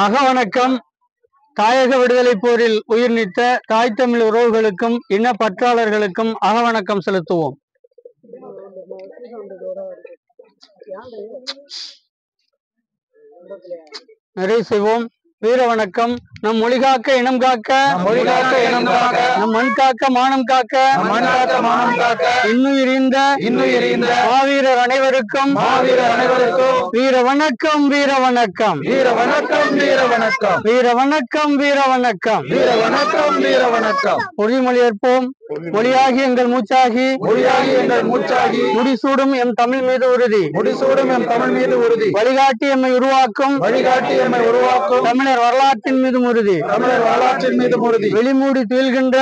அகவணக்கம். தாயக விடுதலை போரில் உயிர் நீத்த தாய் தமிழ் உறவுகளுக்கும் இன பற்றாளர்களுக்கும் அகவணக்கம் செலுத்துவோம். நிறைவு செய்வோம். வீர வணக்கம். நம் மொழி காக்க இனம் காக்க, நம் மண் காக்க மானம் காக்க, இன்னுயிரிந்த மாவீரர் அனைவருக்கும் வீர வணக்கம், வீர வணக்கம், வீர வணக்கம், வீர வணக்கம், வீர வணக்கம், வீர வணக்கம், வீர வணக்கம், வீர வணக்கம். உறுதிமொழி ஏற்போம். மொழியாகி எங்கள் மூச்சாகி, முடிசூடும் எம் தமிழ் மீது உறுதி, வழிகாட்டி எம்மை உருவாக்கும், தமிழர் வரலாற்றின் மீது உறுதி, வெளிமூடி துயில்கின்ற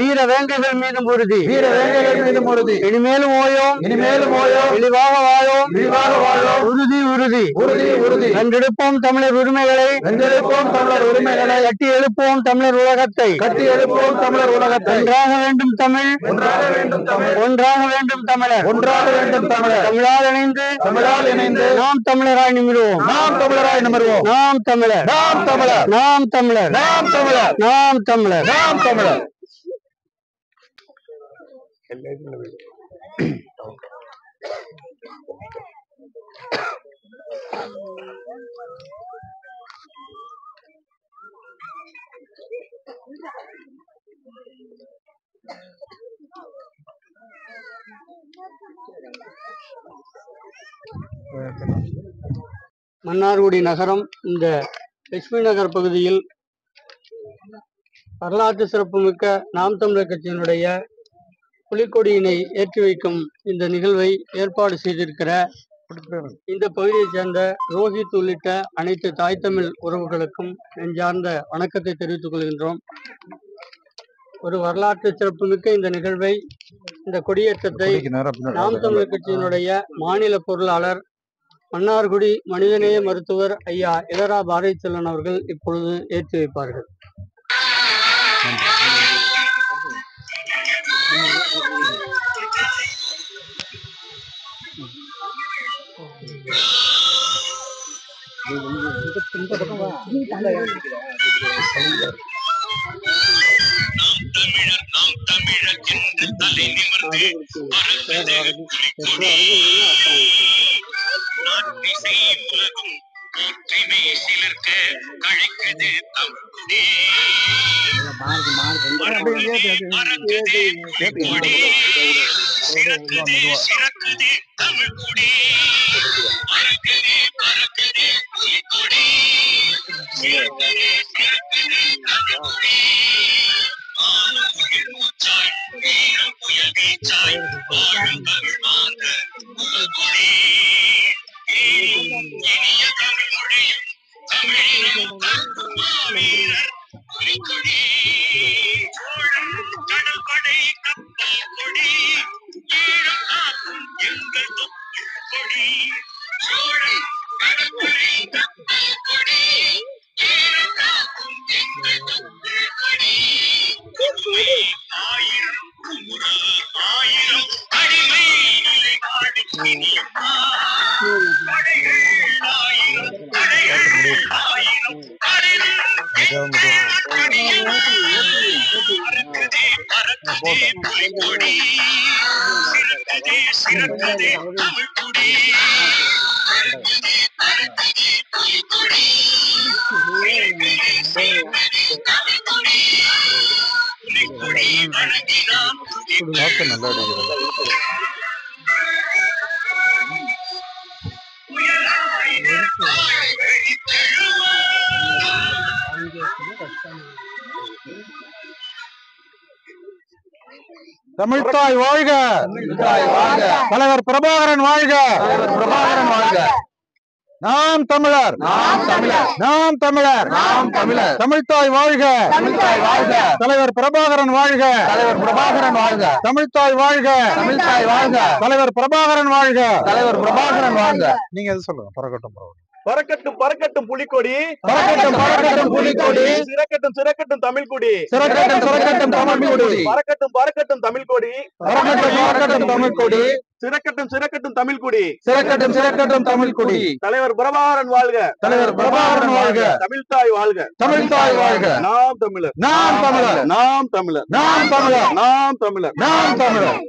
வீர வேங்கைகள் மீதும் உறுதி, இனிமேலும் ஓயோம், இழிவாக வாழோம், உறுதி உறுதி வென்றெடுப்போம் தமிழர் உரிமைகளை, கட்டி எழுப்போம் தமிழர் உலகத்தை, ஒன்றாக வேண்டும் தமிழ், ஒன்றாக வேண்டும் தமிழர், தமிழால் இணைந்து நாம் தமிழராய் நிமிருவோம், நாம் தமிழர், நாம் தமிழர், நாம் தமிழர், நாம் தமிழர். மன்னார்குடி நகரம் இந்த லட்சுமி நகர் பகுதியில் வரலாற்று சிறப்புமிக்க நாம் தமிழர் கட்சியினுடைய புலிக்கொடியினை ஏற்றி வைக்கும் இந்த நிகழ்வை ஏற்பாடு செய்திருக்கிற இந்த பகுதியைச் சேர்ந்த ரோஹித் உள்ளிட்ட அனைத்து தாய் தமிழ் உறவுகளுக்கும் நெஞ்சார்ந்த வணக்கத்தை தெரிவித்துக் கொள்கின்றோம். ஒரு வரலாற்று சிறப்புமிக்க இந்த நிகழ்வை, இந்த கொடியேற்றத்தை நாம் தமிழர் கட்சியினுடைய மாநில பொருளாளர் மன்னார்குடி மனிதநேய மருத்துவர் ஐயா இளரா பாரதி செல்வன் அவர்கள் இப்பொழுது ஏற்றி வைப்பார்கள். தமிழ்த்தாய் வாழ்க, தலைவர் பிரபாகரன் வாழ்க, நாம் தமிழர், நாம் தமிழர், தமிழ்த்தாய் வாழ்க, தலைவர் பிரபாகரன் வாழ்க, தமிழ்த்தாய் வாழ்க, தலைவர் பிரபாகரன் வாழ்க. நீங்க எது சொல்லுங்க. பரகட்டும். பறக்கட்டும் பறக்கட்டும் புலிக்கொடி, பறக்கட்டும் பறக்கட்டும் புலிக்கொடி, சிறக்கட்டும் சிறக்கட்டும் தமிழ் கொடி, சிறக்கட்டும் சிறக்கட்டும் தமிழ் கொடி, பறக்கட்டும் பறக்கட்டும் தமிழ் கொடி, பறக்கட்டும் பறக்கட்டும் தமிழ் கொடி, சிறக்கட்டும் சிறக்கட்டும் தமிழ் கொடி, சிறக்கட்டும் சிறக்கட்டும் தமிழ் கொடி. தலைவர் பிரபாகரன் வாழ்க, தலைவர் பிரபாகரன் வாழ்க, தமிழ்தாய் வாழ்க, தமிழ்தாய் வாழ்க. நாம் தமிழர், நாம் தமிழர், நாம் தமிழர், நாம் தமிழர், நாம் தமிழர், நாம் தமிழர்.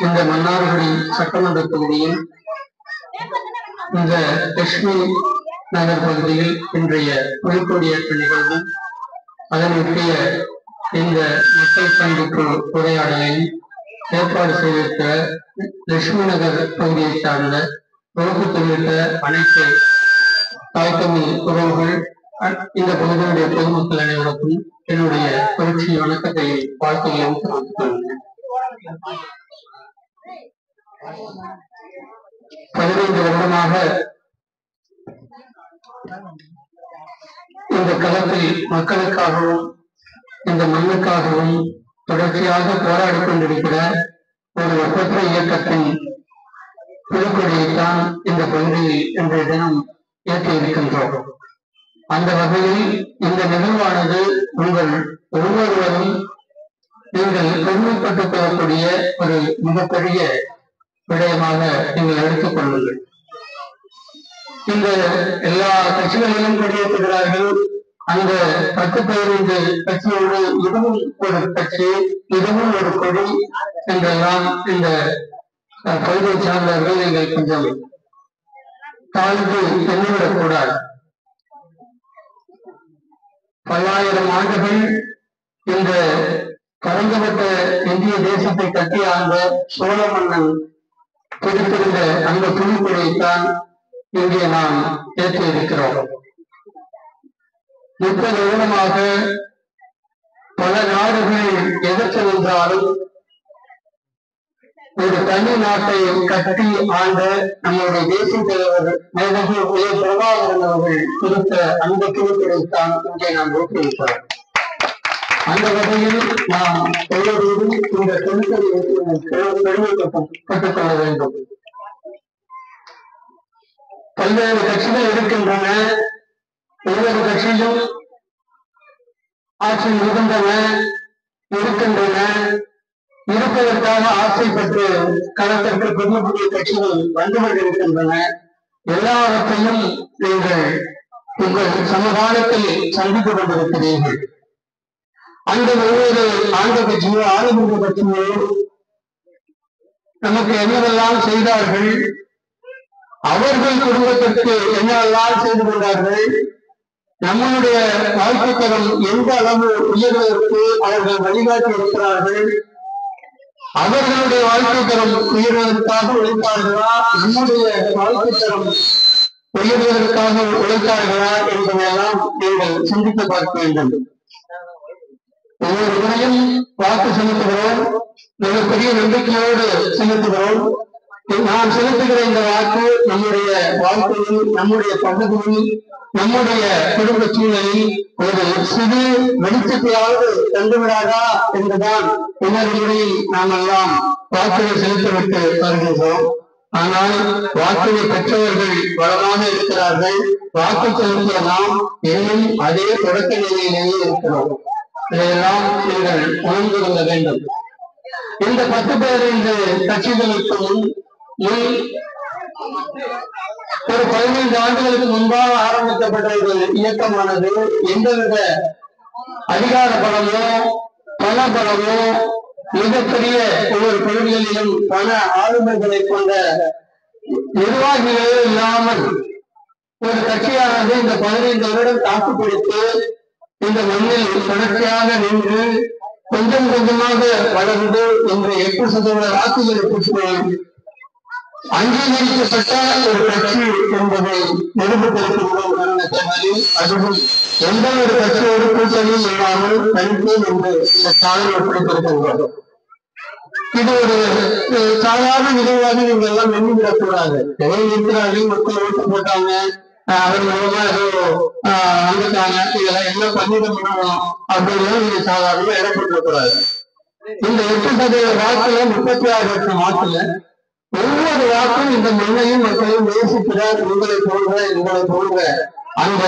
இந்த மன்னார்குடி சட்டமன்ற தொகுதியில் இந்த லட்சுமி நகர் பகுதியில் இன்றைய புலிக்கொடியேற்ற நிகழ்வும் அதனுடைய இந்த மக்கள் சந்திப்பு உரையாடலையும் ஏற்பாடு செய்திருக்கிற லட்சுமி நகர் பகுதியை சார்ந்த ரோஹித் உள்ளிட்ட அனைத்து தாய்த்தமிழ் உறவுகள் இந்த பகுதியுடைய பொதுமக்கள் அனைவருக்கும் என்னுடைய புரட்சி வணக்கத்தை வாழ்க்கையிலும் தெரிவித்துக் கொள்கிறேன். 15 வருடமாக இந்த களத்தில் மக்களுக்காகவும் இந்த மண்ணுக்காகவும் தொடர்ச்சியாக போராடி கொண்டிருக்கிற ஒரு ஒப்பற்ற இயக்கத்தின் புலிக்கொடியைத்தான் இந்த பகுதியில் இன்றைய தினம் ஏற்றியிருக்கின்றோம். அந்த வகையில் இந்த நிகழ்வானது உங்கள் ஒவ்வொருவரும் நீங்கள் பெருமைப்பட்டுக் கொள்ளக்கூடிய ஒரு மிகப்பெரிய விடயமாக நீங்கள் எடுத்துக் கொள்ளுங்கள். இந்த எல்லா கட்சிகளிலும் கொடியேற்றுகிறார்கள். அந்த 10-15 கட்சியோடு இதுவும் ஒரு கட்சி, இதுவும் ஒரு கொடி என்றெல்லாம் இந்த பகுதியை சார்ந்தவர்கள் நீங்கள் கொஞ்சம் தாழ்ந்து எண்ணிவிடக் கூடாது. பல்லாயிரம் ஆண்டுகள் இந்த பரந்துபட்ட இந்திய தேசத்தை கட்டி ஆண்ட சோழ மன்னன் பிடித்திருந்த அந்த புலிப்படையைத்தான் இங்கே நாம் ஏற்று இருக்கிறோம். 30 வருடமாக பல நாடுகளில் எதிர்த்து வந்தாலும் ஒரு தனி நாட்டை கட்டி ஆண்ட நம்முடைய தேசிய தலைவர் மேதகு பிரபாகரன் அவர்கள் கொடுத்த அந்த புலிப்படையைத்தான் இங்கே நாம் ஊக்குவிக்கிறோம். அந்த வகையில் நாம் எல்லோரும் இந்த பெருமைப்பட்டுக் கொள்ள வேண்டும். பல்வேறு கட்சிகள் இருக்கின்றன. ஒவ்வொரு கட்சியிலும் ஆட்சி மிகுந்தன இருக்கின்றன. இருப்பதற்காக ஆசைப்பட்டு களத்திற்கு புதிய புதிய கட்சிகள் வந்து கொண்டிருக்கின்றன. எல்லாவற்றையும் நீங்கள் உங்கள் சமகாலத்தில் சந்தித்துக் கொண்டிருக்கிறீர்கள். அந்த ஒவ்வொரு ஆண்ட கட்சியோ ஆளுகின்ற கட்சியோ நமக்கு என்னவெல்லாம் செய்தார்கள், அவர்கள் குடும்பத்திற்கு என்னவெல்லாம் செய்து கொண்டார்கள், நம்முடைய வாழ்க்கை தரம் எந்த அளவு உயர்வதற்கு அவர்கள் வழிகாட்டி இருக்கிறார்கள், அவர்களுடைய வாழ்க்கை தரம் உயர்வதற்காக உழைத்தார்களா, நம்முடைய வாழ்க்கை தரம் உயர்வதற்காக உழைத்தார்களா என்பதையெல்லாம் நீங்கள் சிந்தித்து பார்க்க வேண்டும். ஒவ்வொரு முறையும் வாக்கு செலுத்துகிறோம், மிகப்பெரிய நம்பிக்கையோடு செலுத்துகிறோம். நாம் செலுத்துகிற இந்த வாக்கு நம்முடைய வாழ்க்கையில், நம்முடைய பகுதியில், நம்முடைய குடும்ப சூழலில் ஒரு சிறு வெளிச்சத்தையாவது தந்துவிடாதா என்றுதான் இன்னொரு முறையில் நாம் எல்லாம் வாக்குகள் செலுத்திவிட்டு வருகின்றோம். ஆனால் வாக்குகளை பெற்றவர்கள் வளமாக இருக்கிறார்கள். வாக்கு செலுத்திய நாம் இன்னும் அதே தொடக்க நிலையிலேயே இருக்கிறோம். இதையெல்லாம் நீங்கள் உணர்ந்து கொள்ள வேண்டும். இந்த 10-15 கட்சிகளுக்கு முன் ஒரு 15 ஆண்டுகளுக்கு முன்பாக ஆரம்பிக்கப்பட்ட ஒரு இயக்கமானது எந்தவித அதிகார பலமோ பண பலமோ மிகப்பெரிய ஒவ்வொரு பகுதிகளிலும் பண ஆளுமைகளை கொண்ட நிர்வாகிகளே இல்லாமல் ஒரு கட்சியானது இந்த 15 வருடம் தாக்குப்பிடித்து இந்த மண்ணில் தொடர்ச்சியாக நின்று கொஞ்சம் கொஞ்சமாக வளர்ந்து இன்று 8% வாக்குகளை பெற்று அங்கீகரிக்கப்பட்ட ஒரு கட்சி என்பதை நிரூபித்திருக்கின்றோம். அதுவும் எந்த ஒரு கட்சியோடு கூட்டணியும் இல்லாமல் தனித்து என்று இந்த சாதனை பிடித்திருக்கின்றோம். இது ஒரு சாதாரண நிகழ்வாக நீங்கள் எல்லாம் எண்ணிவிடக்கூடாது. எதை இருக்கிறார்கள், மக்கள் ஓட்டு போட்டாங்க, அவர் மூலமா ஏதோ வந்துட்டாங்க, இதெல்லாம் என்ன பண்ணிட முடியும் அப்படின்னு நீங்க சாதாரணமா இடப்பட்டுக்கூடாது. இந்த 8% வாக்குல 36 லட்சம் வாக்குல ஒவ்வொரு வாக்கும் இந்த மண்ணையும் மக்களையும் நேசிக்கிறார். உங்களை போன்ற அந்த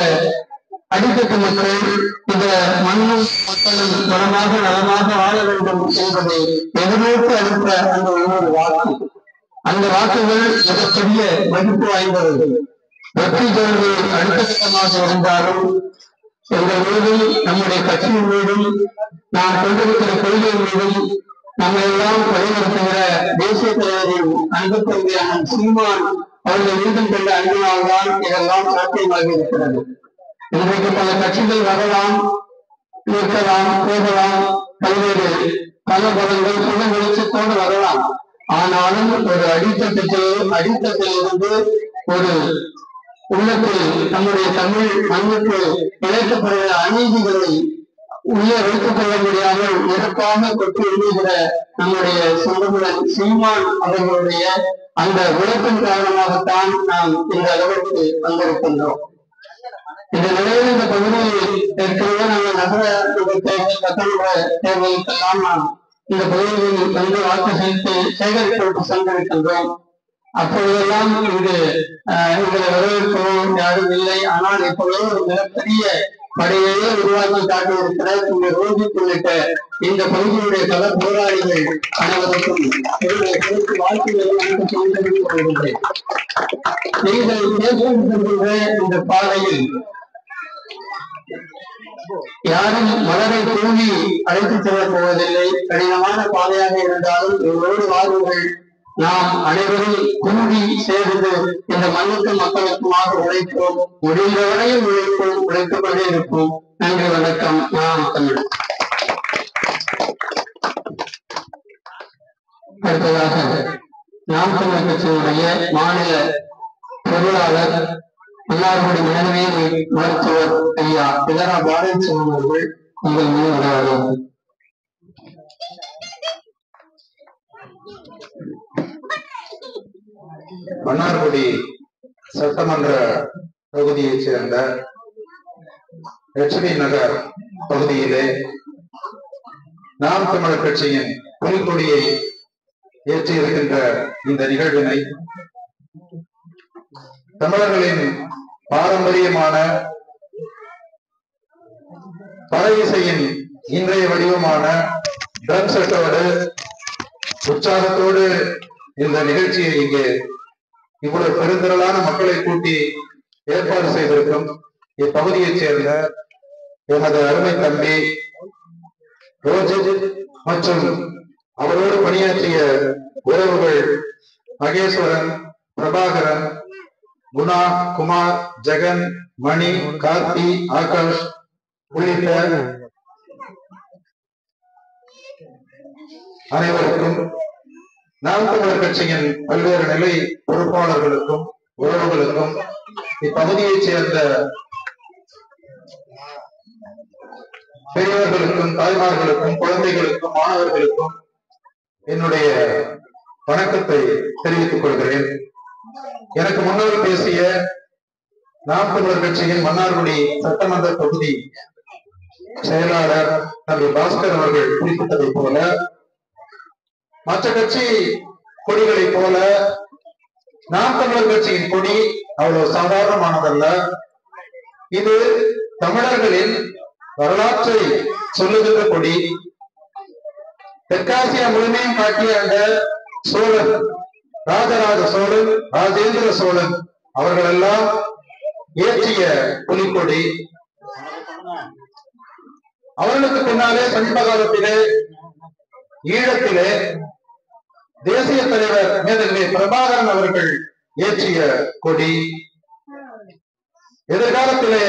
அடித்தட்டு மக்கள் இந்த மண்ணும் மக்களும் வளமாக நலமாக வாழ வேண்டும் என்பதை எதிர்நோக்கி அளித்த அந்த ஒவ்வொரு வாக்கு, அந்த வாக்குகள் மிகப்பெரிய மதிப்பு வாய்ந்தவர்கள். வெற்றி தோல்வி அடுத்த கட்டமாக இருந்தாலும் எங்கள் மீதும் நம்முடைய கட்சியின் மீதும் நாம் கொண்டிருக்கிற கொள்கையின் மீதும் நம்ம எல்லாம் வழிநடத்துகிற தேசிய தலைவரின் அன்பு தம்பியான சீமான் அவர்கள் மீண்டும் கொண்ட அன்பினால்தான் இதெல்லாம் சாத்தியமாகி இருக்கிறது. இன்றைக்கு பல கட்சிகள் வரலாம், இருக்கலாம், போகலாம், பல்வேறு பல பலங்கள் புது வெளிச்சத்தோடு வரலாம். ஆனாலும் ஒரு அடித்தட்டிலிருந்து ஒரு உள்ளத்தில் நம்முடைய தமிழ் மண்ணுக்கு இழைக்கப்படுகிற அநீதிகளை உள்ளே வைத்துக் கொள்ள முடியாமல் நெருப்பாக கொட்டி எழுதுகிற நம்முடைய சொந்தமுடன் சீமான் அவர்களுடைய அந்த உழைப்பின் காரணமாகத்தான் நாம் இந்த அளவிற்கு வந்திருக்கின்றோம். இந்த நிலையில் இந்த பகுதியில் ஏற்கனவே நாங்கள் நகர தேர்தல், சட்டமன்ற தேர்தலுக்கெல்லாம் நாம் இந்த பகுதியில் வந்து வாக்கு செலுத்தி சேகரிக்கப்பட்டு சென்றிருக்கின்றோம். அப்பொழுதெல்லாம் இங்கு எங்களை வரவேற்கவும் யாரும் இல்லை. ஆனால் இப்பொழுது ஒரு மிகப்பெரிய படையையே உருவாக்கி காட்டியிருக்கிற இந்த ரோஹித் உள்ளிட்ட இந்த பகுதியுடைய பல போராளிகள் அனைவருக்கும் வாழ்க்கையை நீங்கள் பேசுகின்ற இந்த பாதையில் யாரும் மலரை தூங்கி அழைத்துச் செல்லப் போவதில்லை. கடினமான பாதையாக இருந்தாலும் எங்களோடு வாருங்கள். நாம் அனைவரும் கூடி சேர்ந்து இந்த மண்ணுக்கும் மக்களுக்குமாக உழைப்போம். முடிந்த வரையில் உழைப்போம், உழைத்துக் கொண்டே இருப்போம். நன்றி, வணக்கம். நான் தமிழ். அடுத்ததாக நாம் தமிழர் கட்சியினுடைய மாநில பொருளாளர் மன்னார்குடி மனிதவியல் மருத்துவர் ஐயா பிதரா பாரதிசிவன் அவர்கள் உங்கள் மீது விளையாடுவார்கள். மன்னார்குடி சட்டமன்ற தொகுதியைச் சேர்ந்த லட்சுமி நகர் பகுதியிலே நாம் தமிழர் கட்சியின் புலிக்கொடியை ஏற்றியிருக்கின்ற இந்த நிகழ்வினை தமிழர்களின் பாரம்பரியமான பறை இசையின் இன்றைய வடிவமான ட்ரம் செட்டோடு உற்சாகத்தோடு இந்த நிகழ்ச்சியை இங்கே இவ்வளவு பெருந்திரளான மக்களை கூட்டி ஏற்பாடு செய்திருக்கும் இப்பகுதியைச் சேர்ந்த எனது அருமை தம்பி ரோஜித் மற்றும் அவரோடு பணியாற்றிய உறவுகள் மகேஸ்வரன், பிரபாகரன், குணா, குமார், ஜெகன், மணி, கார்த்தி, ஆகாஷ் உள்ளிட்ட அனைவருக்கும் நாம் தமிழர் கட்சியின் பல்வேறு நிலை பொறுப்பாளர்களுக்கும் உறவுகளுக்கும் இப்பகுதியைச் சேர்ந்த பெரியவர்களுக்கும் தாய்மார்களுக்கும் குழந்தைகளுக்கும் மாணவர்களுக்கும் என்னுடைய வணக்கத்தை தெரிவித்துக் கொள்கிறேன். எனக்கு முன்னால் பேசிய நாம் தமிழர் கட்சியின் மன்னார்குடி சட்டமன்ற தொகுதி செயலாளர் தம்பி பாஸ்கர் அவர்கள் குறிப்பிட்டதை போல மற்ற கட்சி கொடிகளைப் போல நாம் தமிழர் கட்சியின் கொடி அவ்வளவு சாதாரணமானதல்ல. இது தமிழர்களின் வரலாற்றை சொல்லுகின்ற கொடி. தெற்காசியா முழுமையும் காட்டிய அந்த சோழன், ராஜராஜ சோழன், ராஜேந்திர சோழன் அவர்கள் எல்லாம் ஏற்றிய புலிக்கொடி. அவர்களுக்கு பின்னாலே சமீப காலத்திலே ஈழத்திலே தேசிய தலைவர் மேதகு பிரபாகரன் அவர்கள் ஏற்றிய கொடி. எதிர்காலத்திலே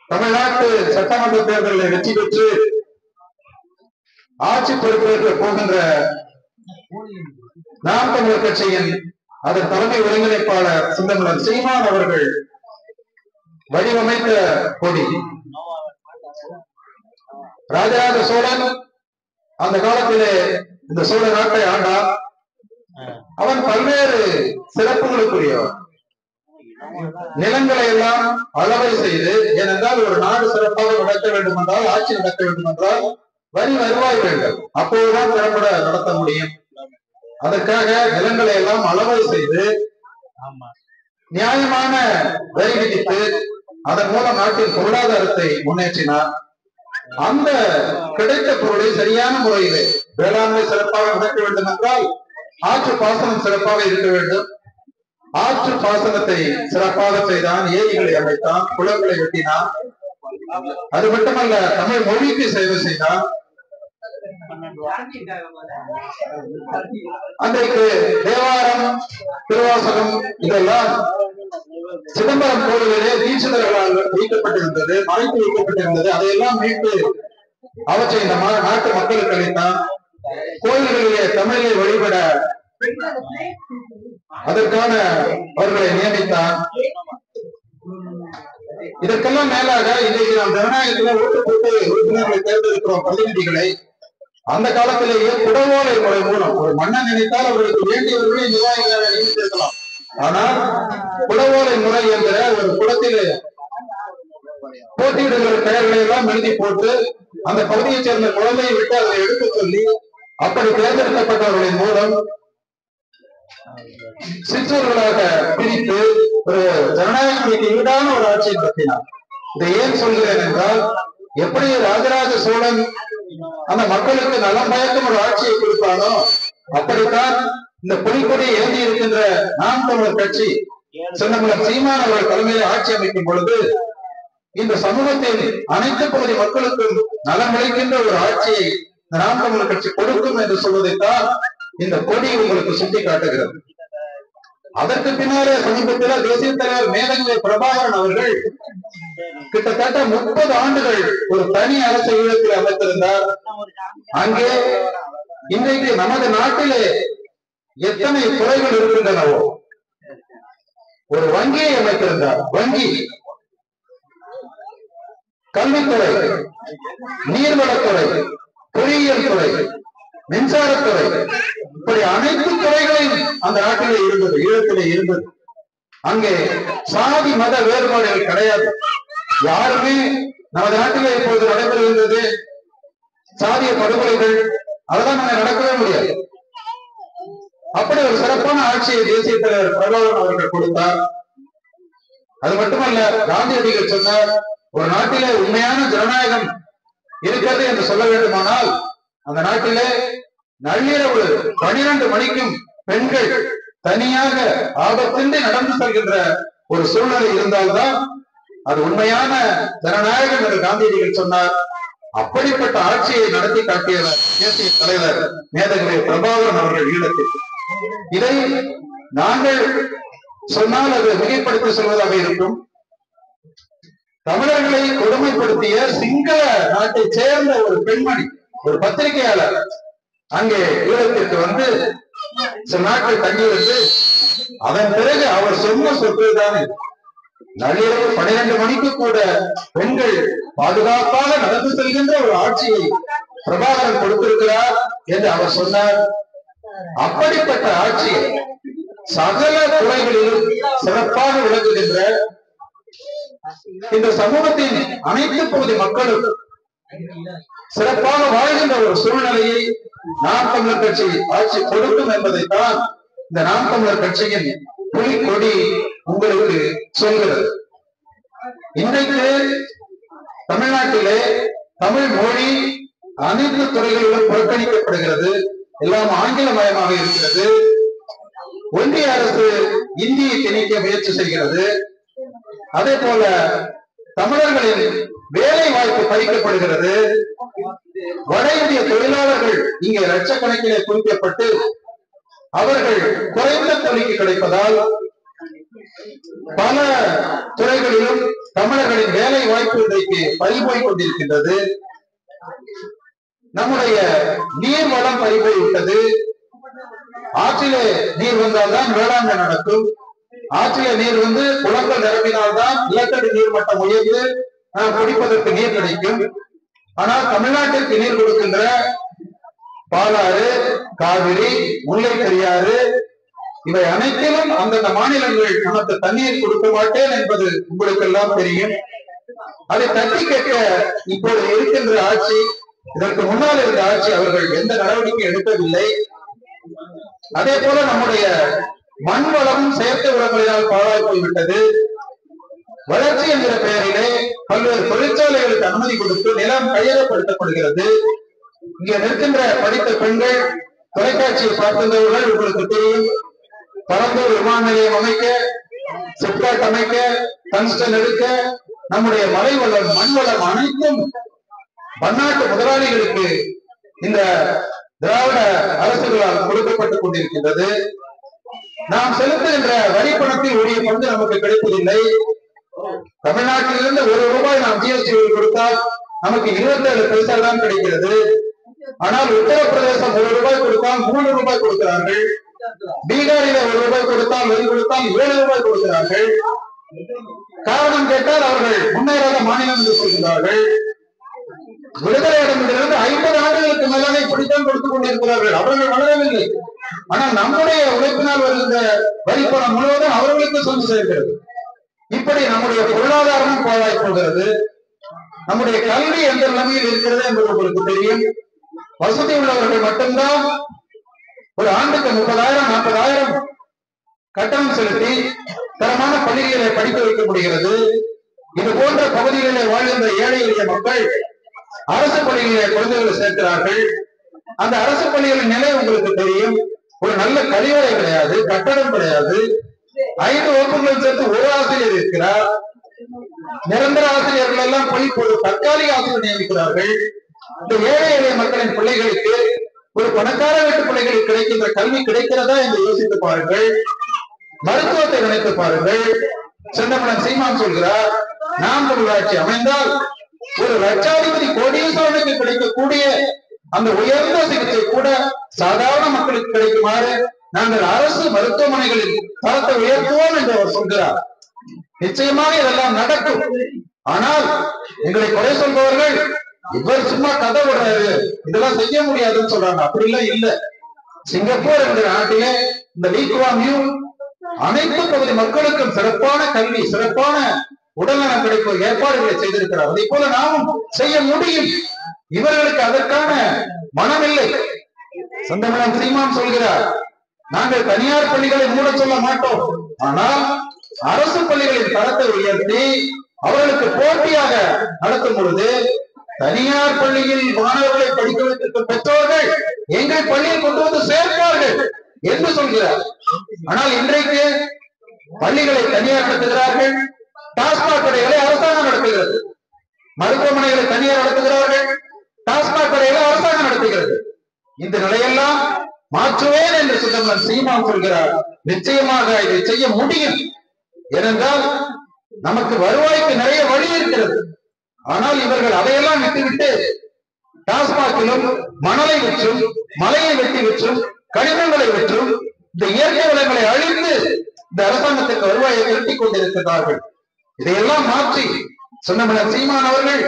தமிழ்நாட்டு சட்டமன்ற தேர்தலில் வெற்றி பெற்று ஆட்சி பொறுப்பேற்க போகின்ற நாம் தமிழர் கட்சியின் அதன் தலைமை ஒருங்கிணைப்பாளர் சிந்தமலர் சீமான் அவர்கள் வடிவமைத்த கொடி. ராஜராஜ சோழன் அந்த காலத்திலே இந்த சோழ நாட்டை ஆண்டான். அவன் பல்வேறு சிறப்புகளுக்குரியவன். நிலங்களை எல்லாம் அளவை செய்து, ஏனென்றால் ஒரு நாடு சிறப்பாக நடக்க வேண்டும் என்றால், ஆட்சி நடக்க வேண்டும் என்றால் வரி வருவாய் வேண்டும். அப்போதுதான் திறம்பட நடத்த முடியும். அதற்காக நிலங்களை எல்லாம் அளவை செய்து நியாயமான வரி விதித்து அதன் மூலம் நாட்டின் பொருளாதாரத்தை முன்னேற்றினார். அந்த கிடைத்த பொருளை சரியான முறையிலே வேளாண்மை சிறப்பாக நடக்க வேண்டும் என்றால் ஆற்று பாசனம் சிறப்பாக இருக்க வேண்டும். ஆற்று பாசனத்தை சிறப்பாக செய்தான், ஏரிகளை அமைத்தான், குளங்களை வெட்டினான். அது மட்டுமல்ல, தமிழ் மொழிக்கு சேவை செய்தான். அன்றைக்கு தேவாரம், திருவாசகம் இதெல்லாம் சிதம்பரம் கோவிலிலே தீட்சிதர்களால் வைக்கப்பட்டிருந்தது, மறைத்து வைக்கப்பட்டிருந்தது. அதையெல்லாம் மீட்டு அவற்றை இந்த நாட்டு மக்களுக்கு அளித்தான். கோயில்களிலே தமிழை வழிபட அதற்கான அவர்களை நியமித்தான். இதற்கெல்லாம் மேலாக இன்றைக்கு நாம் ஜனநாயகத்திலே ஓட்டு போட்டு உறுப்பினர்களை தேர்ந்தெடுக்கிறோம், பிரதிநிதிகளை. அந்த காலத்திலேயே குடவோலை முறை மூலம் ஒரு மன்னன் நினைத்தால் அவர்களுக்கு வேண்டியவர்களை நிர்வாகிகளாக நியமித்திருக்கலாம். ஆனால் குடவோலை முறை என்ற ஒரு குடத்திலே போட்டியிடுகிற பெயர்களை எல்லாம் எழுதி போட்டு அந்த பகுதியைச் சேர்ந்த குழந்தையை விட்டு அதை எடுத்து சொல்லி அப்படி தேர்ந்தெடுக்கப்பட்டவர்களின் மூலம் சிற்றூர்களாக பிரித்து ஒரு ஜனநாயகத்துக்கு ஈடான ஒரு ஆட்சியை நடத்தினார். இதை ஏன் சொல்கிறேன் என்றால், எப்படி ராஜராஜ சோழன் அந்த மக்களுக்கு நலம் பயக்கும் ஒரு ஆட்சியை கொடுத்தானோ, அப்படித்தான் இந்த புலிக்கொடி ஏந்தி இருக்கின்ற நாம் தமிழர் கட்சி சின்னமலர் சீமான் அவர்கள் தலைமையில் ஆட்சி அமைக்கும் பொழுது இந்த சமூகத்தின் அனைத்து பகுதி மக்களுக்கும் நலம் விளைக்கின்ற ஒரு ஆட்சியை இந்த நாம் தமிழர் கட்சி கொடுக்கும் என்று சொல்வதைத்தான் இந்த கொடி உங்களுக்கு சுட்டி காட்டுகிறது. அதற்கு பின்னாலே சமீபத்தில் தேசிய தலைவர் மேதகு பிரபாகரன் அவர்கள் கிட்டத்தட்ட 30 ஆண்டுகள் ஒரு தனி அரசு ஈழத்தில் அமைத்திருந்தார். அங்கே இன்றைக்கு நமது நாட்டிலே எத்தனை துறைகள் இருக்கின்றனவோ ஒரு வங்கியை அமைத்திருந்தார். வங்கி, கல்வித்துறை, நீர்வளத்துறை, பொறியியல் துறை, மின்சாரத்துறை, இப்படி அனைத்து துறைகளையும் அந்த நாட்டிலே இருந்தது, ஈழத்திலே இருந்தது. அங்கே சாதி மத வேறுபாடுகள் கிடையாது. யாருமே நமது நாட்டிலே இப்போது நடைபெறுகின்றது சாதிய படுகொலைகள், அதெல்லாம் நம்ம நடக்கவே முடியாது. அப்படி ஒரு சிறப்பான ஆட்சியை தேசிய தலைவர் பிரபாகரன் அவர்கள் கொடுத்தார். அது மட்டுமல்ல, காந்தியடிகள் சொன்னார், ஒரு நாட்டிலே உண்மையான ஜனநாயகம் இருக்கிறது என்று சொல்ல வேண்டுமானால் அந்த நாட்டிலே நள்ளிரவு 12 மணிக்கும் பெண்கள் தனியாக ஆபத்தின்றி நடந்து செல்கின்ற ஒரு சூழ்நிலை இருந்தால்தான் அது உண்மையான ஜனநாயகம் என்று காந்தியடிகள் சொன்னார். அப்படிப்பட்ட ஆட்சியை நடத்தி காட்டியவர் தேசிய தலைவர் மேதகவி பிரபாகரன் அவர்கள் ஈழத்தில். இதை நாங்கள் சொன்னால் அது மிகைப்படுத்தி சொல்வதாக இருக்கும். தமிழர்களை கொடுமைப்படுத்திய சிங்கள நாட்டை சேர்ந்த ஒரு பெண்மணி, ஒரு பத்திரிகையாளர் அங்கே ஈழத்திற்கு வந்து சில நாட்கள் தங்கியிருந்து அதன் பிறகு அவர் சொன்ன சொற்கள் தானே, நள்ளிரவு 12 மணிக்கு கூட பெண்கள் பாதுகாப்பாக நடந்து செல்கின்ற ஒரு ஆட்சியை பிரபாகரன் கொடுத்திருக்கிறார் என்று அவர் சொன்னார். அப்படிப்பட்ட ஆட்சியை சகல துறைகளிலும் சிறப்பாக விளங்குகின்ற இந்த சமூகத்தின் அனைத்து பகுதி மக்களும் சிறப்பாக வாழ்கின்ற ஒரு சூழ்நிலையை நாம் தமிழர் கட்சி ஆட்சி கொடுக்கும் என்பதைத்தான் இந்த நாம் தமிழர் கட்சியின் புலிக்கொடி உங்களுக்கு சொல்கிறது. இன்றைக்கு தமிழ்நாட்டிலே தமிழ் மொழி அனைத்து துறைகளிலும் புறக்கணிக்கப்படுகிறது, எல்லாம் ஆங்கிலமயமாக இருக்கிறது. ஒன்றிய அரசு இந்தியை திணிக்க முயற்சி செய்கிறது. அதே போல தமிழர்களின் வேலை வாய்ப்பு பறிக்கப்படுகிறது. வட இந்திய தொழிலாளர்கள் இங்கே லட்சக்கணக்கிலே குறிக்கப்பட்டு அவர்கள் குறைந்த கூலிக்கு கிடைப்பதால் பல துறைகளிலும் தமிழர்களின் வேலை வாய்ப்பு இன்றைக்கு பறிபோய் கொண்டிருக்கின்றது. நம்முடைய நீர் வளம் பறிபோய் விட்டது. ஆற்றிலே நீர் வந்தால்தான் வேளாண்மை நடக்கும். ஆற்றிலே நீர் வந்து குளங்கள் நிரம்பினால்தான் நிலத்தடி நீர்மட்டம் உயர்ந்து குடிப்பதற்கு நீர் கிடைக்கும். ஆனால் தமிழ்நாட்டிற்கு நீர் கொடுக்கின்ற பாலாறு, காவிரி, முல்லை பெரியாறு இவை அனைத்திலும் அந்தந்த மாநிலங்கள் நமக்கு தண்ணீர் கொடுக்க மாட்டேன் என்பது உங்களுக்கு எல்லாம் தெரியும். அதை தட்டி கேட்க இப்போது இருக்கின்ற ஆட்சி, இதற்கு முன்னால் இருந்த ஆட்சி அவர்கள் எந்த நடவடிக்கை எடுக்கவில்லை. அதே போல நம்முடைய மண் வளமும் செயற்கை உரங்களினால் பாழாய் போய்விட்டது. வளர்ச்சி என்கிற பெயரிலே பல்வேறு தொழிற்சாலைகளுக்கு அனுமதி கொடுத்து நிலம் கையகப்படுத்தப்படுகிறது. இங்கே நிற்கின்ற படித்த பெண்கள், தொலைக்காட்சியை பார்க்கின்றவர்கள் உங்களுக்கு தெரியும், பரந்தூர் விமான நிலையம் அமைக்க, சிப்காட் அமைக்க, டங்ஸ்டன் எடுக்க, நம்முடைய மலை வளம், மண் வளம் அனைத்தும் பன்னாட்டு முதலாளிகளுக்கு இந்த திராவிட அரசுகளால் கொடுக்கப்பட்டுக் கொண்டிருக்கின்றது. நாம் செலுத்துகின்ற வரி பணத்தில் உரிய பங்கு நமக்கு கிடைப்பதில்லை. தமிழ்நாட்டிலிருந்து ₹1 நாம் ஜிஎஸ்டி கொடுத்தால் நமக்கு 27 பைசா தான் கிடைக்கிறது. ஆனால் உத்தரப்பிரதேசம் ₹1 கொடுத்தால் ₹3 கொடுக்கிறார்கள். பீகாரில ₹1 கொடுத்தால் வரி கொடுத்தால் ₹7 கொடுக்கிறார்கள். காரணம் கேட்டால் அவர்கள் முன்னேறாத மாநிலம் என்று சொல்கிறார்கள். விடுதலை அடைந்திலிருந்து 50 ஆண்டுகளுக்கு மேலாக இப்படித்தான் கொடுத்துக் கொண்டிருக்கிறார்கள். அவர்கள் வளரவில்லை. ஆனால் நம்முடைய உழைப்பினால் வருகின்ற வரிப்பணம் முழுவதும் அவர்களுக்கு சொந்து சேர்க்கிறது. இப்படி நம்முடைய பொருளாதாரமும் பாழாய் போகிறது. நம்முடைய கல்வி எந்த நிலைமையில் இருக்கிறது என்பது உங்களுக்கு தெரியும். வசதி உள்ளவர்கள் மட்டும்தான் ஒரு ஆண்டுக்கு 30,000 40,000 கட்டணம் செலுத்தி தரமான பள்ளிகளை படிக்க வைக்க முடிகிறது. இது போன்ற பகுதிகளிலே வாழ்கின்ற ஏழை எளிய மக்கள் அரசு பள்ளிகளிலே குழந்தைகளை சேர்க்கிறார்கள். அந்த அரசு பள்ளிகளின் நிலை உங்களுக்கு தெரியும். ஒரு நல்ல கழிவறை கிடையாது, கட்டடம் கிடையாது. 5 வகுப்புகள் சேர்த்து ஒரு ஆசிரியர் இருக்கிறார். நிரந்தர ஆசிரியர்கள் எல்லாம் போய் தற்காலிக ஆசிரியர் நியமிக்கிறார்கள். இந்த ஏழை எளிய மக்களின் பிள்ளைகளுக்கு ஒரு பணக்கார வீட்டு பிள்ளைகளுக்கு கிடைக்கின்ற கல்வி கிடைக்கிறதா என்று யோசித்து பாருங்கள். மருத்துவத்தை நினைத்து பாருங்கள். செந்தமணன் சீமான் சொல்கிறார், நாம் தமிழாட்சி அமைந்தால் ஒரு லட்சாதிபதி கோடீஸ்வரனுக்கு கிடைக்கக்கூடிய அந்த உயர்ந்த சிகிச்சை கூட சாதாரண மக்களுக்கு கிடைக்குமாறு நாங்கள் அரசு மருத்துவமனைகளில் தரத்தை உயர்த்துவோம் என்று அவர் சொல்கிறார். நிச்சயமாக இதெல்லாம் நடக்கும். ஆனால் எங்களை குறை சொல்பவர்கள் இவர் சும்மா கதை விடுறாரு, இதெல்லாம் செய்ய முடியாதுன்னு சொல்றாங்க. அப்படிலாம் இல்ல. சிங்கப்பூர் என்கிற நாட்டிலே இந்த லீ குவான் யூ அனைத்து பகுதி மக்களுக்கும் சிறப்பான கல்வி, சிறப்பான உடல்நலம் கிடைக்கும் ஏற்பாடுகளை செய்திருக்கிறார். அதை போல நாமும் செய்ய முடியும். இவர்களுக்கு அதற்கான மனம் இல்லை. செந்தமிழன் சீமான் சொல்கிறார், நாங்கள் தனியார் பள்ளிகளை மூட சொல்ல மாட்டோம், ஆனால் அரசு பள்ளிகளின் தரத்தை உயர்த்தி அவர்களுக்கு போட்டியாக நடத்தும் பொழுது தனியார் பள்ளியில் மாணவர்களை படிக்க வைத்திருக்க பெற்றோர்கள் எங்கள் பள்ளியில் கொண்டு வந்து சேர்ப்பார்கள் என்று சொல்கிறார். ஆனால் இன்றைக்கு பள்ளிகளை தனியார் நடத்துகிறார்கள், டாஸ்மாக் கடைகளை அரசாங்கம் நடத்துகிறது, மருத்துவமனைகளை தனியார் நடத்துகிறார்கள், டாஸ்மாக் கடைகளை அரசாங்கம் நடத்துகிறது. இந்த நிலையெல்லாம் மாற்றுவேன் என்று சுந்தரன் சீமான் சொல்கிறார். நிச்சயமாக இதை செய்ய முடியும். ஏனென்றால் நமக்கு வருவாய்க்கு நிறைய வழி இருக்கிறது. ஆனால் இவர்கள் அதையெல்லாம் விட்டுவிட்டு டாஸ்மாகிலும் மணலை விற்றும், மலையை வெட்டி விற்றும், கனிமங்களை விற்றும் இந்த இயற்கை வளங்களை அழித்து இந்த அரசாங்கத்துக்கு வருவாயை திரட்டிக் கொண்டிருக்கிறார்கள். இதையெல்லாம் மாற்றி சொன்ன சீமான் அவர்கள்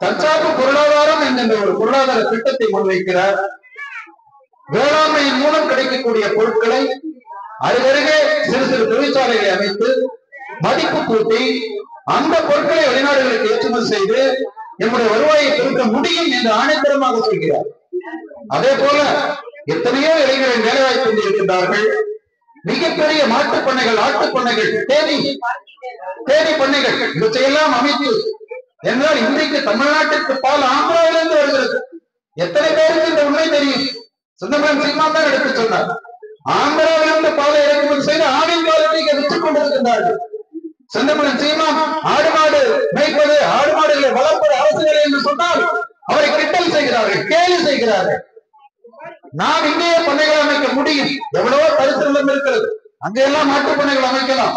தற்சார்பு பொருளாதாரம் என்கின்ற ஒரு பொருளாதார திட்டத்தை முன்வைக்கிறார். வேளாண்மையின் மூலம் கிடைக்கக்கூடிய பொருட்களை அருகருகே சிறு சிறு தொழிற்சாலைகளை அமைத்து மதிப்பு கூட்டி அந்த பொருட்களை வெளிநாடுகளுக்கு ஏற்றுமதி செய்து நம்முடைய வருவாயை பெருக்க முடியும் என்று ஆணைத்தரமாக சொல்கிறார். அதே போல எத்தனையோ இளைஞர்கள் வேலைவாய்ப்பு கொண்டிருக்கின்றார்கள். மிகப்பெரிய மாட்டுப் பண்ணைகள், ஆட்டுப் பண்ணைகள், தேனி பண்ணைகள் இவற்றையெல்லாம் அமைத்து, என்றால் இன்றைக்கு தமிழ்நாட்டிற்கு பால் ஆந்திராவிலிருந்து வருகிறது. எத்தனை பேருக்கு இந்த உண்மை தெரியும்? சுந்தரன் சீமான் தான் எடுத்து சொன்னார். ஆந்திராவிலிருந்து பாலை இறக்குமதி செய்து ஆவின் பாலத்தை விற்றுக் கொண்டிருக்கின்றார்கள். சுந்தரன் சீமான் ஆடு மாடு மேய்ப்பது, ஆடு மாடுகளை வளர்ப்பது அரசு வேலை என்று சொன்னால் அவரை கிண்டல் செய்கிறார்கள், கேலி செய்கிறார்கள். நாம் இங்கேயே பண்ணைகள் அமைக்க முடியும். எவ்வளவோ பரிசுரம் இருக்கிறது, அங்கெல்லாம் மாற்றுப் பண்ணைகள் அமைக்கலாம்.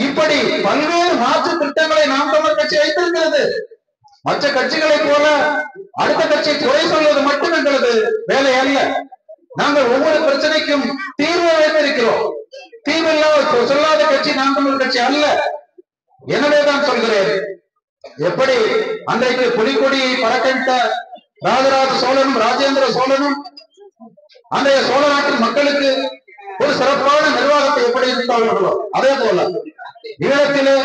இப்படி பல்வேறு மாற்று திட்டங்களை நாம் தமிழர் கட்சி வைத்திருக்கிறது. மற்ற கட்சிகளை போல அடுத்த கட்சியை குறை சொல்வது மட்டும் எங்களது வேலை அல்ல. நாங்கள் ஒவ்வொரு பிரச்சனைக்கும் தீர்வு வைத்திருக்கிறோம். தீர்வில்லாத சொல்லாத கட்சி நாம் தமிழர் கட்சி அல்ல. எனவேதான் சொல்கிறேன், எப்படி அன்றைக்கு புலிகொடியை பறக்கவிட்ட ராஜராஜ சோழனும் ராஜேந்திர சோழனும் அன்றைய சோழ நாட்டின் மக்களுக்கு ஒரு சிறப்பான நிர்வாகத்தை எப்படி இருந்தார்களோ, அதே போல ஈழத்திலே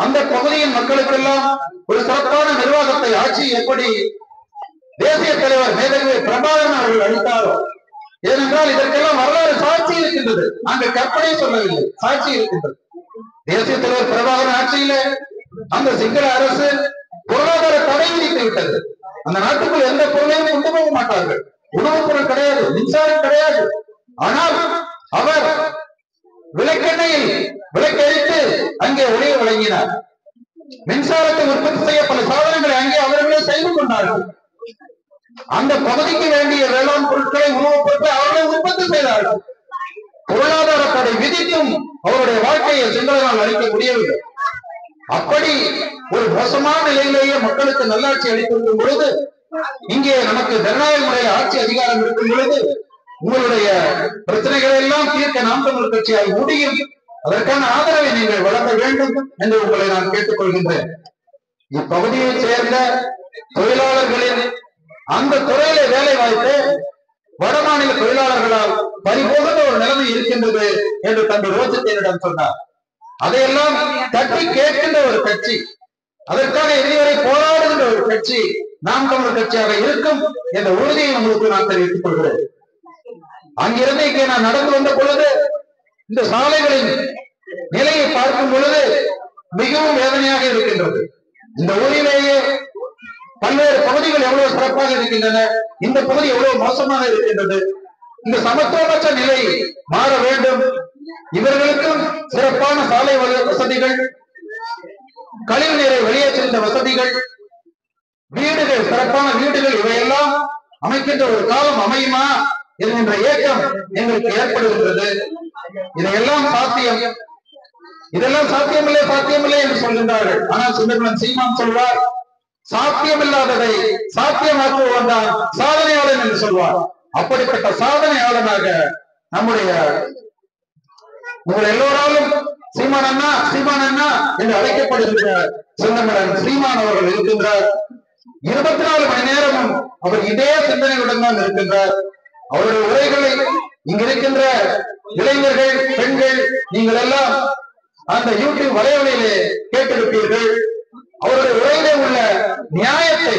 அந்த பகுதியின் மக்களுக்கெல்லாம் ஒரு சிறப்பான நிர்வாகத்தை, ஆட்சி எப்படி தேசிய தலைவர் மேதகு பிரபாகரன் அவர்கள் அளித்தாரோ. ஏனென்றால் இதற்கெல்லாம் வரலாறு சாட்சி இருக்கின்றது. நாங்கள் கற்பனை சொல்லவில்லை, சாட்சி இருக்கின்றது. தேசிய தலைவர் பிரபாகரன் ஆட்சியிலே அந்த சிங்கள அரசு பொருளாதார தடை விதித்து விட்டது. அந்த நாட்டுக்குள் எந்த பொருளையும் கொண்டு போக மாட்டார்கள். உணவுப் பொருள் கிடையாது, மின்சாரம் கிடையாது. ஆனால் அவர் விளக்கெண்ணையில் விளக்கெடுத்து அங்கே ஒளியை வழங்கினார். மின்சாரத்தை உற்பத்தி செய்ய பல சாதனங்களை அங்கே அவர்களே செய்து கொண்டார்கள். அந்த பகுதிக்கு வேண்டிய வேளாண் பொருட்களை, உணவுப் பொருட்களை அவர்களே உற்பத்தி செய்தார்கள். பொருளாதார தடை விதித்தும் அவருடைய வாழ்க்கையை சிங்களனால் அளிக்க முடியவில்லை. அப்படி ஒரு மோசமான நிலையிலேயே மக்களுக்கு நல்லாட்சி அளித்திருக்கும் பொழுது, இங்கே நமக்கு ஜனநாயக முறையில் ஆட்சி அதிகாரம் இருக்கும் பொழுது, உங்களுடைய பிரச்சனைகளை எல்லாம் தீர்க்க நாம் தமிழர் கட்சியால் முடியும். அதற்கான ஆதரவை நீங்கள் வழங்க வேண்டும் என்று உங்களை நான் கேட்டுக்கொள்கின்றேன். இப்பகுதியை சேர்ந்த தொழிலாளர்களின் அந்த துறையில வேலை வாய்ப்பு வடமாநில தொழிலாளர்களால் பறிபோகின்ற ஒரு நிலைமை இருக்கின்றது என்று தந்தை ரோஜத்தேனிடம் சொன்னார். அதையெல்லாம் தட்டி கேட்கின்ற ஒரு கட்சி, அதற்காக இதுவரை போராடுகின்ற ஒரு கட்சி நாம் தமிழர் கட்சியாக இருக்கும் என்ற உறுதியை உங்களுக்கு நான் தெரிவித்துக் கொள்கிறேன். அங்கிருந்து இங்கே நான் நடந்து வந்த பொழுது இந்த சாலைகளின் நிலையை பார்க்கும் பொழுது மிகவும் வேதனையாக இருக்கின்றது. இந்த ஊரிலேயே பல்வேறு பகுதிகள் எவ்வளவு சிறப்பாக இருக்கின்றன, இந்த பகுதி எவ்வளவு மோசமாக இருக்கின்றது. இந்த சமத்துவமற்ற நிலை மாற வேண்டும். இவர்களுக்கும் சிறப்பான சாலை வசதிகள், கழிவு நீரை வெளியேற்றுகின்ற வசதிகள், வீடுகள், சிறப்பான வீடுகள், இவையெல்லாம் அமைக்கின்ற ஒரு காலம் அமையுமா என்கின்ற ஏக்கம் எங்களுக்கு ஏற்படுகின்றது. இதையெல்லாம் சாத்தியம், இதெல்லாம் சாத்தியமில்லை சாத்தியமில்லை என்று சொல்கின்றார்கள். ஆனால் சுந்தரன் சீமான் சொல்வார், சாத்தியமில்லாததை சாத்தியமாக்குவன் தான் சாதனையாளன் என்று சொல்வார். அப்படிப்பட்ட சாதனையாளனாக நம்முடைய உங்கள் எல்லோராலும் சீமான் அண்ணா என்று அழைக்கப்படுகின்ற சொந்தமிழன் சீமான் அவர்கள் இருக்கின்றார். 24 மணி நேரமும் அவர் இதே சிந்தனையுடன் தான் இருக்கின்றார். அவருடைய உரைகளை இங்க இருக்கின்ற இளைஞர்கள், பெண்கள், நீங்கள் எல்லாம் அந்த யூடியூப் வலைவலையிலே கேட்டிருப்பீர்கள். அவருடைய உரையிலே உள்ள நியாயத்தை,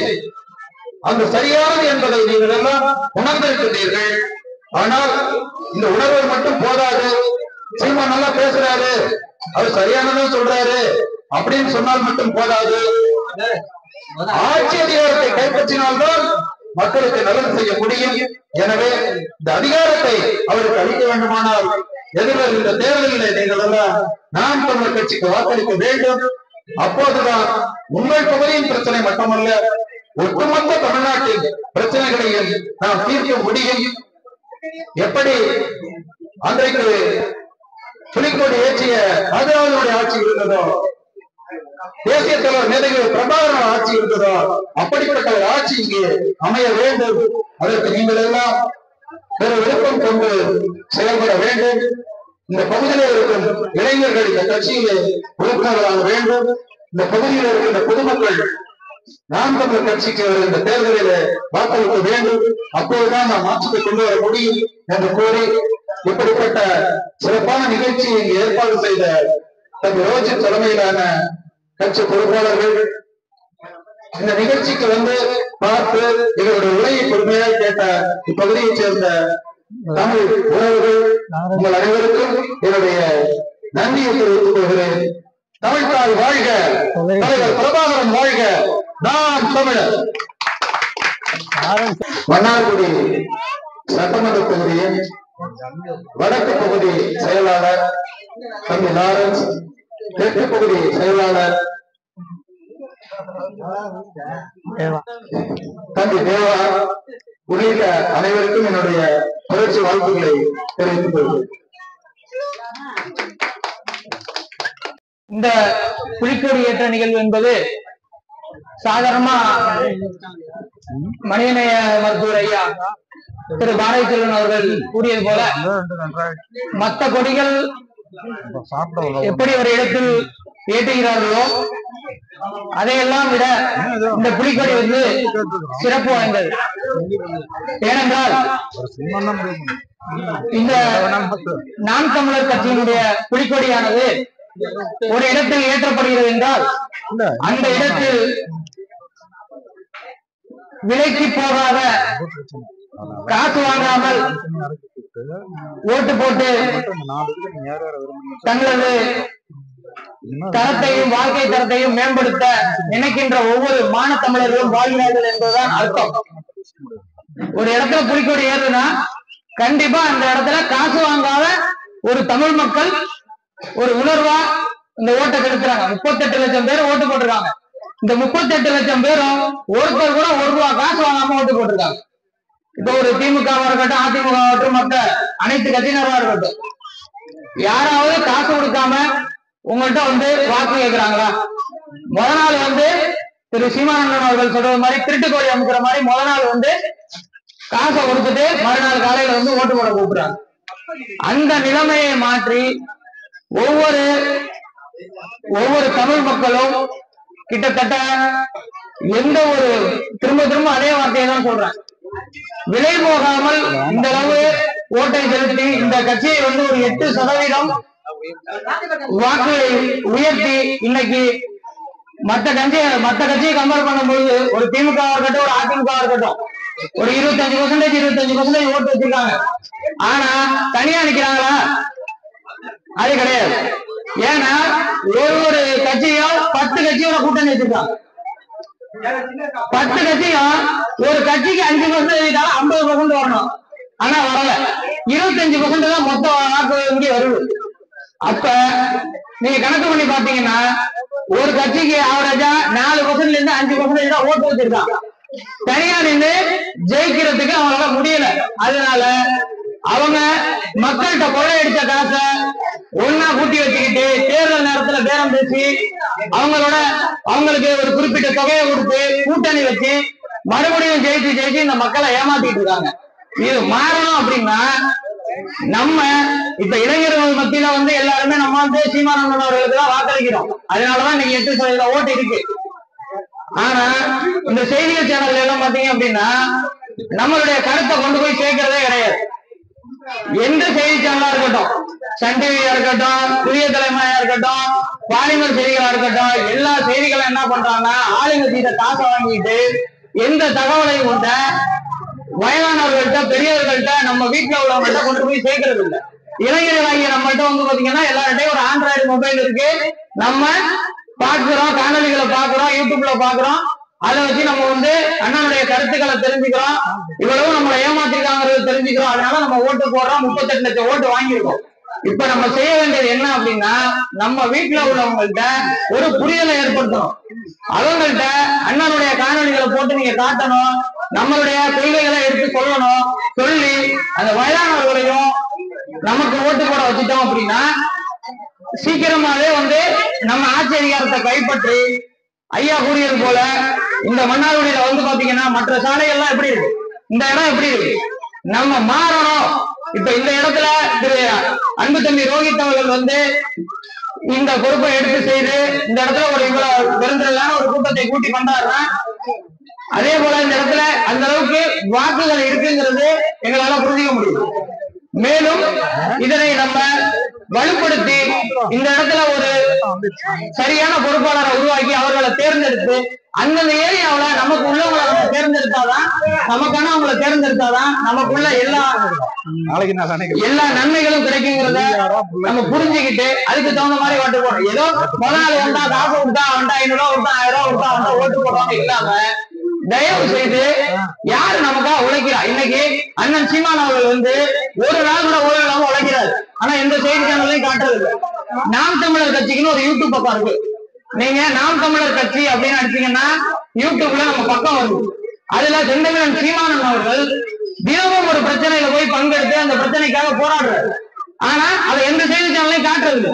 அந்த சரியானது என்பதை நீங்கள் எல்லாம் உணர்ந்திருக்கின்றீர்கள். ஆனால் இந்த உணர்வு மட்டும் போதாது. சீமான் நல்லா பேசுறாரு, அவர் சரியானதான் சொல்றாரு அப்படின்னு சொன்னால் மட்டும் போதாது. ஆட்சி அதிகாரத்தை கைப்பற்றினால்தான் மக்களுக்கு நல்லது செய்ய முடியும். எனவே இந்த அதிகாரத்தை அவருக்கு அளிக்க வேண்டுமானால் எதிர்வரும் இந்த தேர்தலில் நீங்கள் எல்லாம் நாம் தமிழர் கட்சிக்கு வாக்களிக்க வேண்டும். அப்போதுதான் உங்கள் பகுதியின் பிரச்சனை மட்டுமல்ல, ஒட்டுமொத்த தமிழ்நாட்டின் பிரச்சனைகளையும் நாம் தீர்க்க முடியும். எப்படி அன்றைக்கு புலிக்கொடி ஏற்றிய ராஜராஜனுடைய ஆட்சி இருந்ததோ, தேசிய தலைவர் மேதகு பிரபாகரன் ஆட்சி இருந்ததோ, அப்படிப்பட்ட ஒரு ஆட்சி இங்கே அமைய வேண்டும். அதற்கு நீங்கள் எல்லாம் பெரு விருப்பம் கொண்டு செயல்பட வேண்டும். இந்த பகுதியில் இருக்கும் இளைஞர்கள் இந்த கட்சியிலே உறுப்பினர்களாக வேண்டும். இந்த பகுதியில் இருக்கின்ற பொதுமக்கள் நாம் தமிழர் கட்சிக்கு இந்த தேர்தலில் வாக்களிக்க வேண்டும். அப்போதுதான் நாம் மாற்றத்தை கொண்டு வர முடியும் என்று கூறி, இப்படிப்பட்ட சிறப்பான நிகழ்ச்சியை இங்கு ஏற்பாடு செய்த தம்பி ரோஜித் தலைமையிலான கட்சி பொறுப்பாளர்கள், இந்த நிகழ்ச்சிக்கு வந்து பார்த்து இவருடைய உரையை பொறுமையாக கேட்ட இப்பகுதியைச் சேர்ந்த தமிழ் உறவுகள், உங்கள் அனைவருக்கும் என்னுடைய நன்றியை தெரிவித்துக் கொள்கிறேன். தமிழ்தாய் வாழ்க, தலைவர் பிரபாகரன் வாழ்க, நாம் தமிழர். மன்னார்குடி சட்டமன்ற தொகுதியின் வடக்கு பகுதி செயலாளர் தம்பி லாரன்ஸ், தெற்கு பகுதி செயலாளர் தம்பி தேவா உள்ளிட்ட அனைவருக்கும் என்னுடைய புரட்சி வாழ்த்துக்களை தெரிவித்துக் கொள்கிறேன். இந்த புலிக்கொடி ஏற்ற நிகழ்வு என்பது சாதாரணமா மனிதநேய மருத்துவர் ஐயா திரு பாரதி செல்வன் அவர்கள் கூறியது போல, மற்ற கொடிகள் எப்படி ஒரு இடத்தில் ஏற்றுகிறார்களோ அதையெல்லாம் விட இந்த புலிக்கொடி வந்து சிறப்பு வாய்ந்தது. ஏனென்றால் இந்த நாம் தமிழர் கட்சியினுடைய புலிக்கொடியானது ஒரு இடத்தில் ஏற்றப்படுகிறது என்றால் அந்த இடத்தில் விலைக்கு போகாத, காசு வாங்காமல் ஓட்டு போட்டு தங்களது தரத்தையும் வாழ்க்கை தரத்தையும் மேம்படுத்த நினைக்கின்ற ஒவ்வொரு மான தமிழர்களும் வாழ்கிறார்கள் என்பதுதான் அர்த்தம். ஒரு இடத்துல புலிக்கொடி ஏறுதுன்னா கண்டிப்பா அந்த இடத்துல காசு வாங்காத ஒரு தமிழ் மக்கள் ஒரு உணர்வா இந்த ஓட்டை கெடுக்கிறாங்க. 38 லட்சம் பேர் ஓட்டு போட்டிருக்காங்க. இந்த 38 லட்சம் பேரும் ஒருத்தர் கூட 1 ரூபா காசு வாங்காம ஓட்டு போட்டிருக்காங்க. இப்ப ஒரு திமுகவா இருக்கட்டும், அதிமுக ஆகட்டும், மற்ற அனைத்து கட்சியினரா இருக்கட்டும், யாராவது காசு கொடுக்காம உங்கள்கிட்ட வந்து வாக்கு கேட்கிறாங்களா? முத நாள் வந்து திரு சீமானந்தன் அவர்கள் சொல்றது மாதிரி திருட்டுக்கோழி அமுக்கிற மாதிரி முத நாள் வந்து காசை கொடுத்துட்டு மறுநாள் காலையில வந்து ஓட்டு போட கூப்பிடுறாங்க. அந்த நிலைமையை மாற்றி ஒவ்வொரு தமிழ் மக்களும் கிட்டத்தட்ட எந்த ஒரு திரும்ப அதே வார்த்தையை தான் சொல்றேன், விலை போகாமல் இந்த அளவு ஓட்டை செலுத்தி இந்த கட்சியை வந்து ஒரு 8% வாக்குகளை உயர்த்தி இன்னைக்கு மற்ற கட்சியை கம்பேர் பண்ணும்போது ஒரு திமுக இருக்கட்டும், ஒரு அதிமுக இருக்கட்டும், ஒரு 25% ஓட்டு வச்சிருக்காங்க. ஆனா தனியா நிக்கிறாங்களா? அது கிடையாது. ஏன்னா ஒரு கட்சியும் 10 கட்சியோட கூட்டணி வச்சிருக்காங்க. 10 கட்சியும் ஒரு கட்சிக்கு 5% 50% வரணும். ஆனா வரல, 25% தான் மொத்த வாக்கு இங்கே வருது. அப்ப நீங்க கணக்கு பண்ணி பாத்தீங்கன்னா ஒரு கட்சிக்கு ஆவரேஜா 4% இருந்து 5% தான் ஓட்டு வச்சிருக்காங்க. தனியா நின்று ஜெயிக்கிறதுக்கு அவங்களால முடியல. அதனால அவங்க மக்கள்கிட்ட கொள்ளையடிச்ச காசை ஒன்னா கூட்டி வச்சுக்கிட்டு தேர்தல் நேரத்துல பேரம் பேசி அவங்களுக்கு ஒரு குறிப்பிட்ட தொகையை கொடுத்து கூட்டணி வச்சு மறுபடியும் ஜெயிச்சு இந்த மக்களை ஏமாத்திட்டு இருக்காங்க. இது மாறணும் அப்படின்னா நம்ம இப்ப இளைஞர்கள் மத்தியில எல்லாருமே நம்ம சீமானந்தன் அவர்களுக்கு தான் வாக்களிக்கிறோம். அதனாலதான் இன்னைக்கு 8% ஓட்டு இருக்கு. ஆனா இந்த செய்திகள் சேனல் எல்லாம் பாத்தீங்க அப்படின்னா நம்மளுடைய கருத்தை கொண்டு போய் சேர்க்கிறதே கிடையாது. எந்த செய்தி சேனலா இருக்கட்டும், சன் டிவியா இருக்கட்டும், புதிய தலைமையா இருக்கட்டும், பாலிமர் செய்திகளா இருக்கட்டும், எல்லா செய்திகளும் என்ன பண்றாங்கன்னா ஆளுங்க செய்த காசை வாங்கிட்டு எந்த தகவலையும் கொண்ட வயதானவர்கள்ட்ட பெரியவர்கள்ட்ட நம்ம வீட்டுல உள்ளவங்கள்ட்ட கொண்டு போய் சேர்க்கறது இல்லை. இளைஞர்களாகிய நம்மள்ட்ட பாத்தீங்கன்னா எல்லார்ட்டையும் ஒரு ஆண்ட்ராய்டு மொபைல் இருக்கு. நம்ம பாக்குறோம், காணொலிகளை பாக்குறோம், யூடியூப்ல பாக்குறோம். அதை வச்சு நம்ம அண்ணனுடைய கருத்துக்களை தெரிஞ்சுக்கிறோம். இவ்வளவு நம்ம ஏமாத்திருக்காங்கிறது தெரிஞ்சுக்கிறோம். அதனால நம்ம ஓட்டு போடுறோம். 38 லட்சம் ஓட்டு வாங்கியிருக்கோம். இப்ப நம்ம செய்ய வேண்டியது என்ன அப்படின்னா நம்ம வீட்டுல உள்ளவங்கள்ட்ட ஒரு புரிதலை ஏற்படுத்தணும். அவங்கள்ட்ட அண்ணனுடைய காணொலிகளை போட்டு நீங்க காட்டணும். நம்மளுடைய கொள்கைகளை எடுத்து சொல்லணும். சொல்லி அந்த வயதானவர்களையும் நமக்கு ஓட்டு போட வச்சுட்டோம் அப்படின்னா சீக்கிரமாவே நம்ம ஆட்சி அதிகாரத்தை கைப்பற்றி ஐயா கூறியது போல இந்த மன்னார்குடியில பாத்தீங்கன்னா மற்ற சாலைகள்லாம் எப்படி இருக்கு, இந்த இடம் எப்படி இருக்கு, நம்ம மாறணும். இப்ப இந்த இடத்துல திரு அன்பு தம்பி ரோஹித் அவர்கள் இந்த பொறுப்பை எடுத்து செய்து இந்த இடத்துல ஒரு இவ்வளவு பெருந்திரளான ஒரு கூட்டத்தை கூட்டி பண்றாருன்னா அதே போல இந்த இடத்துல அந்த அளவுக்கு வாக்குகள் இருக்குங்கிறது எங்களால புரிஞ்சுக்க முடியும். மேலும் இதனை நம்ம வலுப்படுத்தி இந்த இடத்துல ஒரு சரியான பொறுப்பாளரை உருவாக்கி அவர்களை தேர்ந்தெடுத்து அந்தந்த ஏரியாவில நமக்கு உள்ளவங்களை நம்ம தேர்ந்தெடுத்தாதான், நமக்கான அவங்களை தேர்ந்தெடுத்தாதான் நமக்குள்ள எல்லா நன்மைகளும் கிடைக்குங்கிறத நம்ம புரிஞ்சுக்கிட்டு அதுக்கு தகுந்த மாதிரி ஓட்டு போடணும். ஏதோ முதல் வந்தா காசு கொடுத்தா அவன்டா 500 ரூபா கொடுத்தா 1000 ரூபா கொடுத்தா அவன்டா ஓட்டு போடுவாங்க இல்லாம தயவு செய்து யாரு நமக்கா உழைக்கிறா. இன்னைக்கு அண்ணன் சீமான் அவர்கள் ஒரு நாள் கூட ஓய்வு இல்லாம உழைக்கிறாரு. ஆனா எந்த செய்தி சேனல்லையும் காட்டுறது இல்லை. நாம் தமிழர் கட்சிக்குன்னு ஒரு யூடியூப் பக்கம் இருக்கு. நீங்க நாம் தமிழர் கட்சி அப்படின்னு அடிச்சீங்கன்னா யூடியூப்ல நம்ம பக்கம் வருது. அதுல செந்தமிழன் சீமானன் அவர்கள் தினமும் ஒரு பிரச்சனையில போய் பங்கெடுத்து அந்த பிரச்சனைக்காக போராடுறாரு. ஆனா அதை எந்த செய்தி சேனல்லையும் காட்டுறது இல்லை.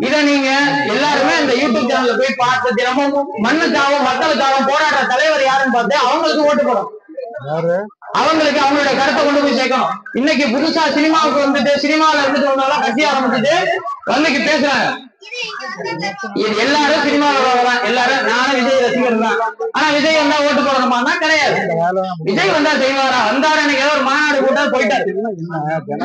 இத நீங்க எல்லாருமே இந்த யூடியூப் சேனல்ல போய் பார்த்து தினமும் மண்ணுக்காகவும் மக்களுக்காகவும் போராடுற தலைவர் யாருன்னு பார்த்து அவங்களுக்கு ஓட்டு போடணும். அவங்களுக்கு அவங்களுடைய கருத்தை கொண்டு போய் சேர்க்கணும். இன்னைக்கு புதுசா சினிமாவுக்கு சினிமாவில இருந்துட்டு கட்சி ஆரம்பிச்சுட்டு பேசுறாங்க. எல்லாரும் சினிமாவில் எல்லாரும் நானும் விஜய் ரசிகர் தான். ஆனா விஜய் வந்தா ஓட்டு போடணுமான்னா கிடையாது. விஜய் வந்தா செய்வாரா? வந்தாரு இன்னைக்கு ஏதோ ஒரு மாநாடு கூட்ட போயிட்டாரு.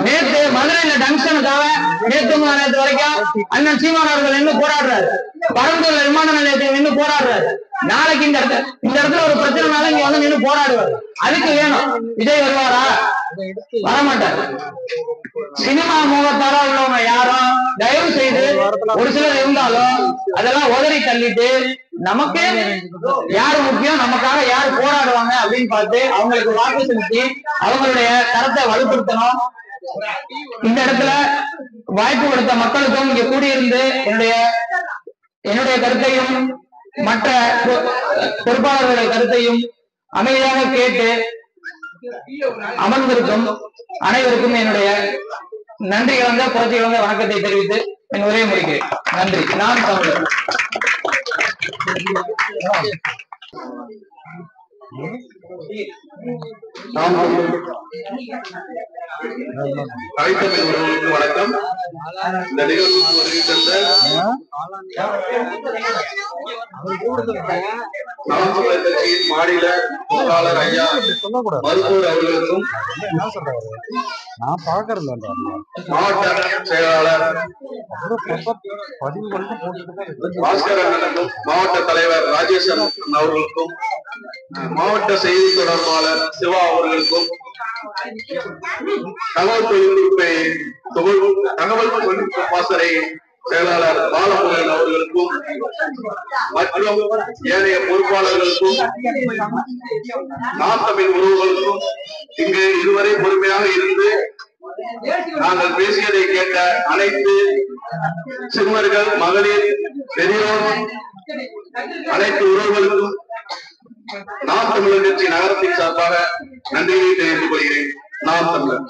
நேற்று மதுரையில ஜங்ஷனுக்காக நேற்று வரைக்கும் அண்ணன் சீமான் அவர்கள் இன்னும் போராடுறாரு. பரந்தூர் விமான நிலையத்தில் நின்று போராடுறாரு. நாளைக்கு இந்த இடத்துல ஒரு பிரச்சனைனால இங்க நின்று போராடுவார். அதுக்கு வேணும் விஜய் வருவாரா? வரமாட்டார். சினிமா முகத்தார உள்ளவங்க யாரும் தயவு செய்து ஒரு சிலர் இருந்தாலும் அதெல்லாம் உதறி தள்ளிட்டு நமக்கு யாரு முக்கியம், நமக்காக யாரு போராடுவாங்க அப்படின்னு பார்த்து அவங்களுக்கு வாக்கு செலுத்தி அவங்களுடைய தரத்தை வலுப்படுத்தணும். இந்த இடத்துல வாய்ப்பு கொடுத்த மக்களுக்கும் இங்க கூடியிருந்து என்னுடைய கருத்தையும் மற்ற பொறுப்பாளர்களுடைய கருத்தையும் அமைதியாக கேட்டு அமர்ந்திருக்கும் அனைவருக்கும் என்னுடைய நன்றி கலந்த புரட்சி கலந்த வணக்கத்தை தெரிவித்து என் உரையை முடிக்கிறேன். நன்றி. நான் தமிழர். வணக்கம். இந்த நிகழ்வு மாநில பொருளாளர் ஐயா மருத்துவர் அவர்களுக்கும் மாவட்ட செயலாளர் பாஸ்கர் அண்ணனுக்கும் மாவட்ட தலைவர் ராஜேஷன் அவர்களுக்கும் மாவட்ட செய்தி தொடர்பாளர் சிவா அவர்களுக்கும் தகவல் தொழில்நுட்ப பாசறை செயலாளர் பாலமுருகன் அவர்களுக்கும் மற்றும் ஏனைய பொறுப்பாளர்களுக்கும் நாம் தமிழ் உறவுகளுக்கும் இங்கு இதுவரை பொறுமையாக இருந்து நாங்கள் பேசியதை கேட்ட அனைத்து சிறுவர்கள், மகளிர், பெரியோர், அனைத்து உறவுகளுக்கும் நாம் தமிழர் கட்சி நகரத்தின் சார்பாக நன்றியை தெரிவித்துக் கொள்கிறேன். நாம் தமிழர்.